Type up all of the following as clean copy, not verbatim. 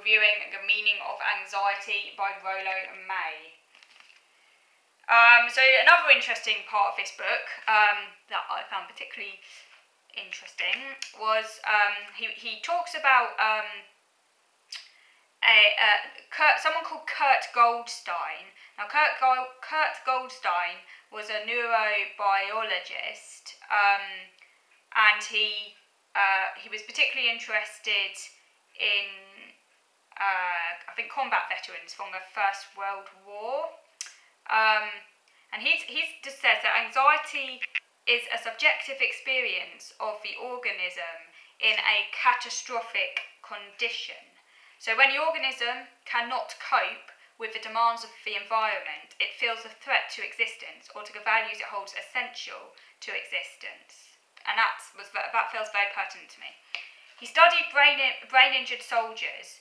reviewing The Meaning of Anxiety by Rollo May. So another interesting part of this book that I found particularly interesting was he talks about someone called Kurt Goldstein. Now, Kurt Goldstein was a neurobiologist, and he was particularly interested in I think combat veterans from the First World War, and he just says that anxiety is a subjective experience of the organism in a catastrophic condition. So when the organism cannot cope with the demands of the environment, it feels a threat to existence or to the values it holds essential to existence. And that feels very pertinent to me. He studied brain-injured soldiers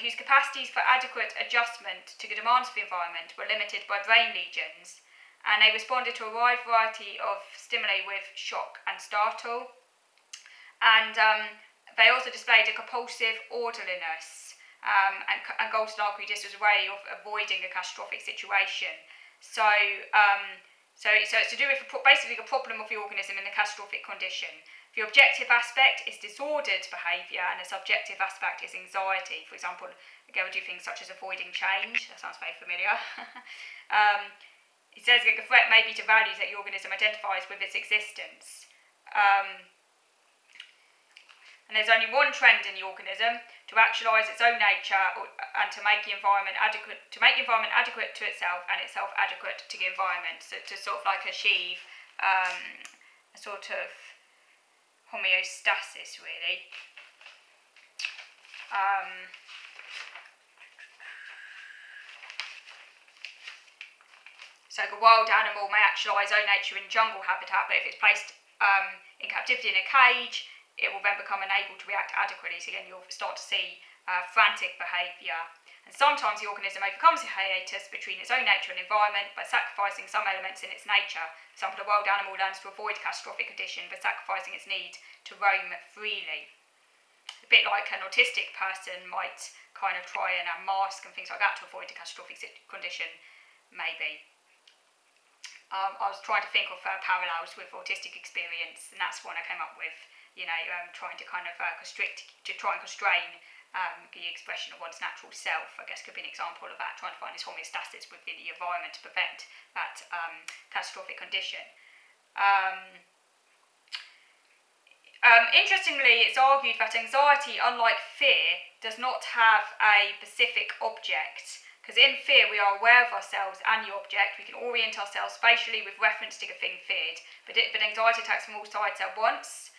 whose capacities for adequate adjustment to the demands of the environment were limited by brain lesions, and they responded to a wide variety of stimuli with shock and startle. And they also displayed a compulsive orderliness, and Goldstein argued this was a way of avoiding a catastrophic situation. So it's to do with basically the problem of the organism in the catastrophic condition. The objective aspect is disordered behaviour, and the subjective aspect is anxiety. For example, they would do things such as avoiding change. That sounds very familiar. He says that the threat may be to values that the organism identifies with its existence. And there's only one trend in the organism: to actualise its own nature and to make the environment adequate to itself and itself adequate to the environment. So to sort of like achieve a sort of homeostasis, really. So the wild animal may actualise own nature in jungle habitat, but if it's placed in captivity in a cage, it will then become unable to react adequately. So again, you'll start to see frantic behaviour. And sometimes the organism overcomes the hiatus between its own nature and environment by sacrificing some elements in its nature. For example, a wild animal learns to avoid a catastrophic condition by sacrificing its need to roam freely. A bit like an autistic person might kind of try and mask and things like that to avoid a catastrophic condition, maybe. I was trying to think of parallels with autistic experience, and that's one I came up with. Trying to kind of try and constrain the expression of one's natural self, I guess, could be an example of that, trying to find this homeostasis within the environment to prevent that catastrophic condition. Interestingly, it's argued that anxiety, unlike fear, does not have a specific object, because in fear we are aware of ourselves and the object. We can orient ourselves spatially with reference to the thing feared, but anxiety attacks from all sides at once.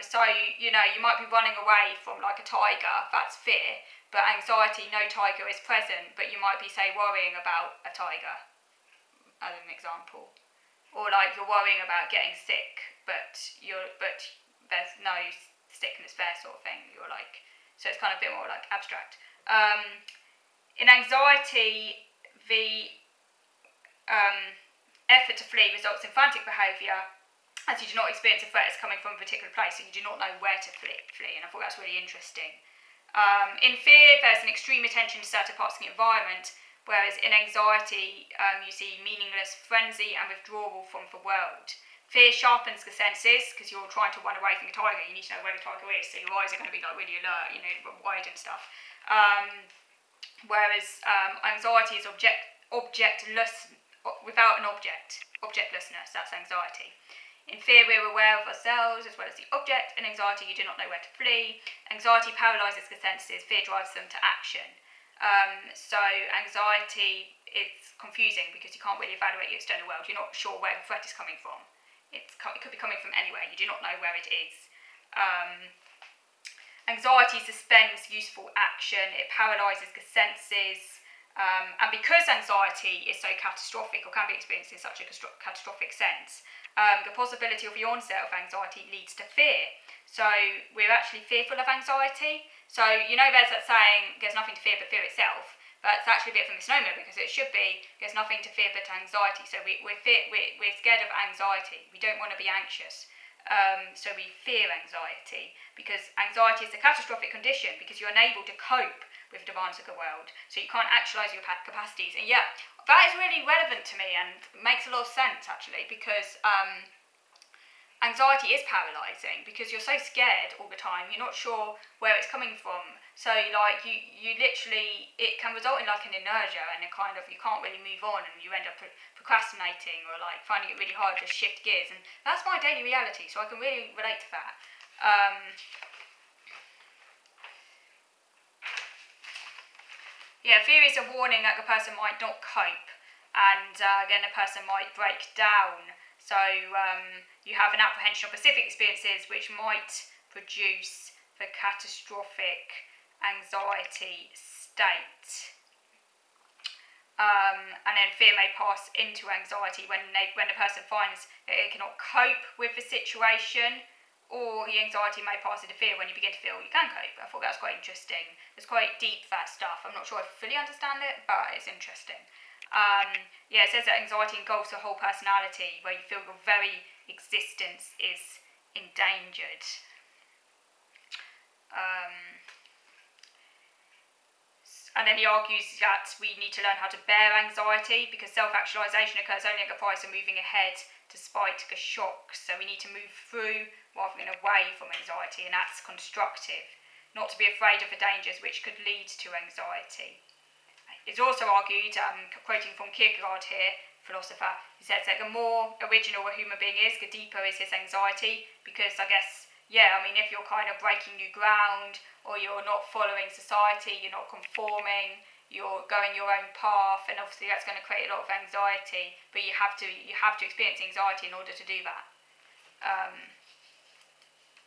So you might be running away from like a tiger, that's fear, but anxiety, no tiger is present, but you might be, say, worrying about a tiger, as an example. Or like you're worrying about getting sick, but there's no sickness there, sort of thing. So it's kind of a bit more like abstract. In anxiety, the effort to flee results in frantic behaviour, as you do not experience a threat as coming from a particular place, and you do not know where to flee, and I thought that's really interesting. In fear, there's an extreme attention to certain parts of the environment, whereas in anxiety, you see meaningless frenzy and withdrawal from the world. Fear sharpens the senses, because you're trying to run away from the tiger, you need to know where the tiger is, so your eyes are going to be like really alert, wide and stuff. Whereas anxiety is objectless, without an objectlessness, that's anxiety. In fear, we're aware of ourselves as well as the object. In anxiety, you do not know where to flee. Anxiety paralyses the senses, fear drives them to action. So anxiety is confusing because you can't really evaluate the external world. You're not sure where the threat is coming from. It could be coming from anywhere. You do not know where it is. Anxiety suspends useful action. It paralyses the senses. And because anxiety is so catastrophic, or can be experienced in such a catastrophic sense, the possibility of the onset of anxiety leads to fear. So we're actually fearful of anxiety. So there's that saying, there's nothing to fear but fear itself. That's actually a bit of a misnomer, because it should be, there's nothing to fear but anxiety. So we're scared of anxiety. We don't want to be anxious. So we fear anxiety, because anxiety is a catastrophic condition because you're unable to cope with demands of the world. So you can't actualise your capacities. And yeah, that is really relevant to me and makes a lot of sense actually, because anxiety is paralysing because you're so scared all the time. You're not sure where it's coming from. So like you literally, it can result in like an inertia and a kind of, you can't really move on and you end up procrastinating or like finding it really hard to shift gears. And that's my daily reality, so I can really relate to that. Yeah, fear is a warning that the person might not cope, and then the person might break down. So you have an apprehension of specific experiences which might produce the catastrophic anxiety state. And then fear may pass into anxiety when the person finds that they cannot cope with the situation, or the anxiety may pass into fear when you begin to feel you can cope. I thought that was quite interesting. It's quite deep, that stuff. I'm not sure I fully understand it, but it's interesting. Yeah, it says that anxiety engulfs the whole personality, where you feel your very existence is endangered. And then he argues that we need to learn how to bear anxiety, because self-actualisation occurs only at the price of moving ahead despite the shocks. So we need to move through rather than away from anxiety, and that's constructive. Not to be afraid of the dangers which could lead to anxiety. It's also argued, quoting from Kierkegaard here, philosopher, he says that the more original a human being is, the deeper is his anxiety, because I guess, yeah, I mean, if you're kind of breaking new ground, or you're not following society, you're not conforming, you're going your own path, and obviously that's going to create a lot of anxiety, but you have to experience anxiety in order to do that.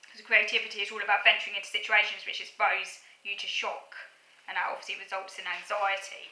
Because creativity is all about venturing into situations which expose you to shock, and that obviously results in anxiety.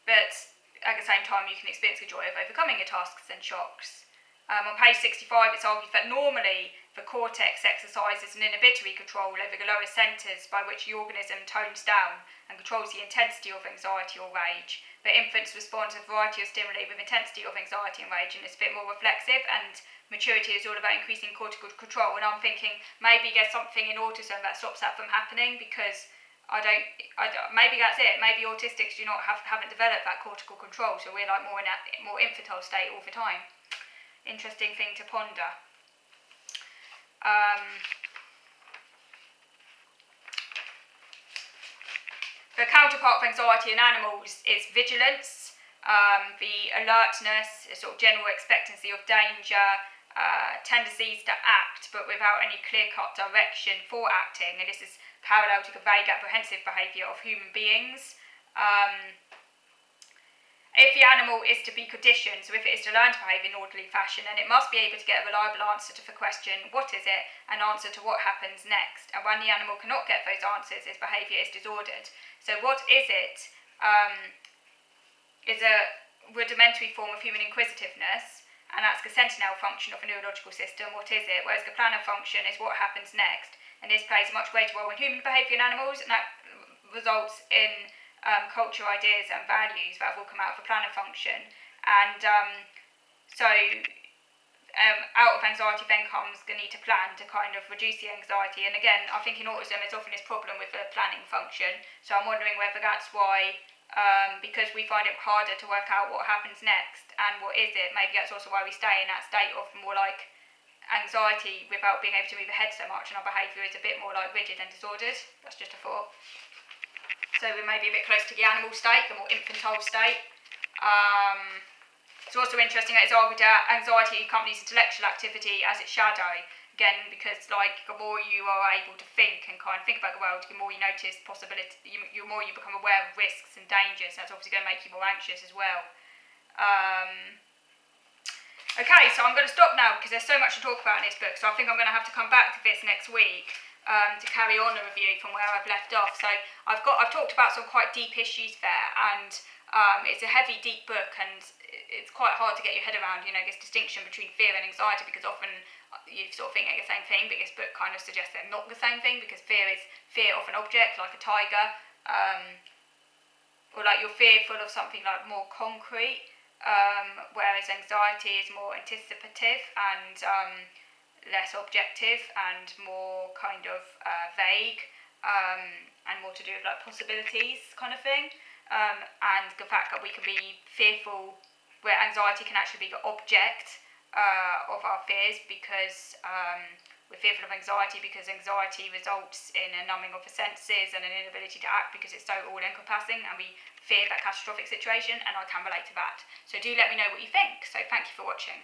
But at the same time, you can experience the joy of overcoming your tasks and shocks. On page 65, it's argued that normally the cortex exercises an inhibitory control over the lower centres by which the organism tones down and controls the intensity of anxiety or rage. But infants respond to a variety of stimuli with intensity of anxiety and rage, and it's a bit more reflexive, and maturity is all about increasing cortical control. And I'm thinking maybe there's something in autism that stops that from happening, because maybe that's it. Maybe autistics haven't developed that cortical control, so we're like more in a more infantile state all the time. Interesting thing to ponder. The counterpart of anxiety in animals is vigilance, the alertness, a sort of general expectancy of danger, tendencies to act but without any clear-cut direction for acting, and this is parallel to the vague apprehensive behaviour of human beings. If the animal is to be conditioned, so if it is to learn to behave in an orderly fashion, then it must be able to get a reliable answer to the question, what is it, and answer to what happens next. And when the animal cannot get those answers, its behaviour is disordered. So what is it is a rudimentary form of human inquisitiveness, and that's the sentinel function of a neurological system. What is it? Whereas the planner function is what happens next. And this plays a much greater role in human behaviour in animals, and that results in culture, ideas and values that have all come out of the planner function. And out of anxiety then comes the need to plan to kind of reduce the anxiety. And again, I think in autism there's often this problem with the planning function, so I'm wondering whether that's why, because we find it harder to work out what happens next and what is it, maybe that's also why we stay in that state of more like anxiety without being able to move ahead so much, and our behaviour is a bit more like rigid and disordered. That's just a thought. So we may be a bit close to the animal state, the more infantile state. It's also interesting that it's argued that anxiety accompanies intellectual activity as its shadow. Again, because like the more you are able to think and kind of think about the world, the more you notice possibility, the more you become aware of risks and dangers. That's obviously going to make you more anxious as well. Okay, so I'm going to stop now because there's so much to talk about in this book. So I think I'm going to have to come back to this next week. To carry on a review from where I've left off. So I've talked about some quite deep issues there, and it's a heavy, deep book, and it's quite hard to get your head around, this distinction between fear and anxiety, because often you sort of think they're the same thing, but this book kind of suggests they're not the same thing, because fear is fear of an object, like a tiger, or like you're fearful of something like more concrete. whereas anxiety is more anticipative and less objective and more kind of vague, and more to do with like possibilities kind of thing. And the fact that we can be fearful, where anxiety can actually be the object of our fears, because we're fearful of anxiety because anxiety results in a numbing of the senses and an inability to act because it's so all-encompassing, and we fear that catastrophic situation, and I can relate to that. So do let me know what you think. So thank you for watching.